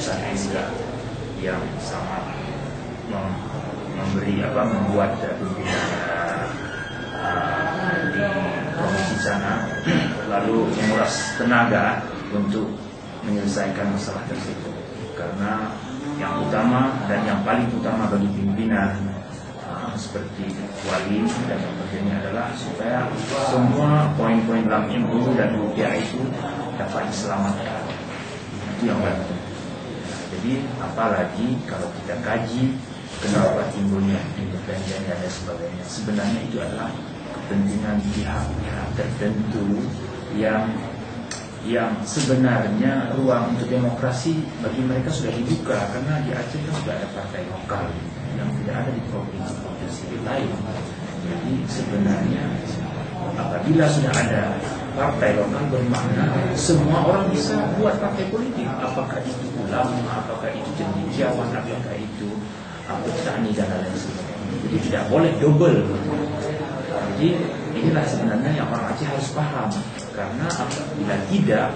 keputusan juga yang sangat membuat pimpinan di provinsi sana lalu menguras tenaga untuk menyelesaikan masalah tersebut. Karena yang utama dan yang paling utama bagi pimpinan seperti wali dan sebagainya adalah supaya semua poin-poin dalam MOU dan UPA itu dapat diselamatkan. Itu yang penting. Jadi apalagi kalau kita kaji kenapa timbulnya independen dan sebagainya, sebenarnya itu adalah kepentingan pihak-pihak tertentu yang sebenarnya ruang untuk demokrasi bagi mereka sudah dibuka, karena di Aceh kan sudah ada partai lokal yang tidak ada di provinsi-provinsi lain. Jadi sebenarnya apabila sudah ada partai lokal bermakna semua orang bisa buat partai politik, apakah itu ulama, apakah itu cendekiawan, apakah itu petani dan lain sebagainya. Jadi tidak boleh double. Jadi inilah sebenarnya yang orang Aceh harus paham, karena apabila tidak,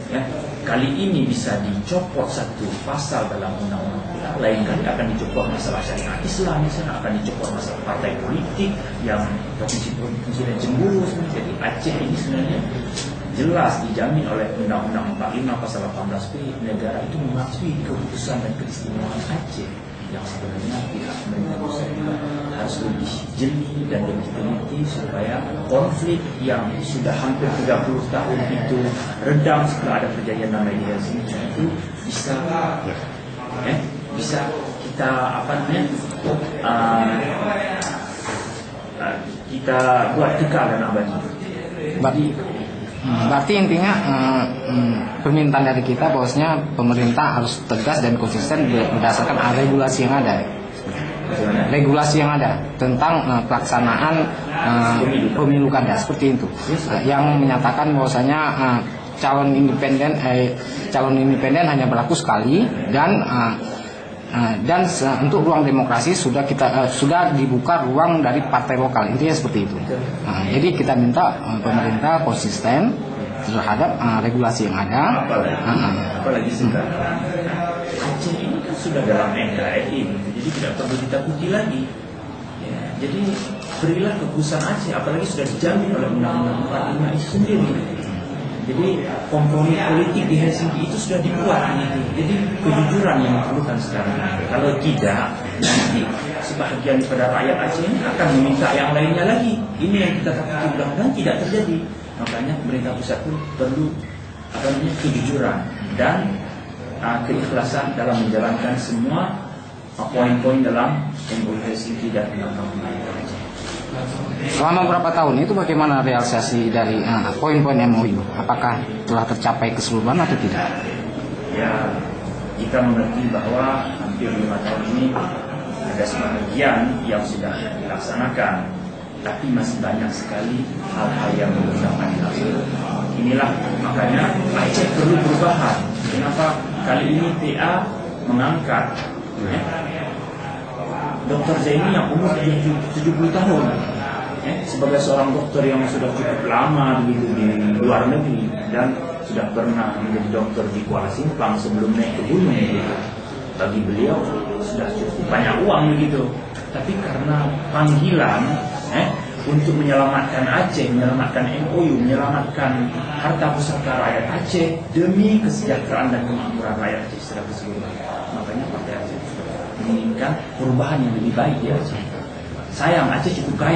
ya, kali ini bisa dicopot satu pasal dalam undang-undang, lain kali akan dicopot masalah syariat Islam, misalnya akan dicopot masalah partai politik yang provinsi-provinsi dan cemburu. Jadi Aceh ini sebenarnya jelas dijamin oleh Undang-Undang 45 pasal 18b, negara itu mengakui keputusan dan keistimewaan Aceh, yang sebenarnya pihak pemerintah pusat harus lebih jeli dan lebih teliti supaya konflik yang sudah hampir 30 tahun itu redam setelah ada perjanjian damai di Helsinki itu bisa kita kita buat kekal dan abadi. Berarti intinya permintaan dari kita bahwasanya pemerintah harus tegas dan konsisten berdasarkan regulasi yang ada. Regulasi yang ada tentang pelaksanaan pemilu kada seperti itu, yang menyatakan bahwasanya calon independen hanya berlaku sekali, dan untuk ruang demokrasi sudah dibuka ruang dari partai lokal, intinya seperti itu. Jadi kita minta pemerintah konsisten terhadap regulasi yang ada. Apalagi sekarang Aceh ini kan sudah dalam NKRI, jadi tidak perlu ditakuti lagi. Ya, jadi berilah keputusan Aceh, apalagi sudah dijamin oleh Undang-Undang 45 itu sendiri. Jadi kompromi politik di Helsinki itu sudah dibuat gitu. Jadi kejujuran yang diperlukan sekarang. Kalau tidak, nanti sebagian daripada rakyat Aceh ini akan meminta yang lainnya lagi. Ini yang kita takuti mudah-mudahan tidak terjadi. Makanya pemerintah pusat pun perlu kejujuran dan keikhlasan dalam menjalankan semua poin-poin dalam MOU Helsinki dan Undang-Undang Aceh. Selama berapa tahun itu bagaimana realisasi dari poin-poin MOU? Apakah telah tercapai keseluruhan atau tidak? Ya, kita mengerti bahwa hampir 5 tahun ini ada sebagian yang sudah dilaksanakan, tapi masih banyak sekali hal-hal yang belum dapat dilaksanakan. Inilah makanya Aceh perlu perubahan. Kenapa kali ini TA mengangkat Dr. Zaini yang umur 70 tahun, sebagai seorang dokter yang sudah cukup lama begitu di luar negeri dan sudah pernah menjadi dokter di Kuala Simpang sebelum naik ke gunung gitu. Bagi beliau sudah cukup banyak uang begitu, tapi karena panggilan untuk menyelamatkan Aceh, menyelamatkan MOU, menyelamatkan harta pusaka rakyat Aceh demi kesejahteraan dan kemakmuran rakyat Aceh secara keseluruhan, makanya Partai Aceh menginginkan perubahan yang lebih baik di Aceh. Sayang, Aceh cukup kaya.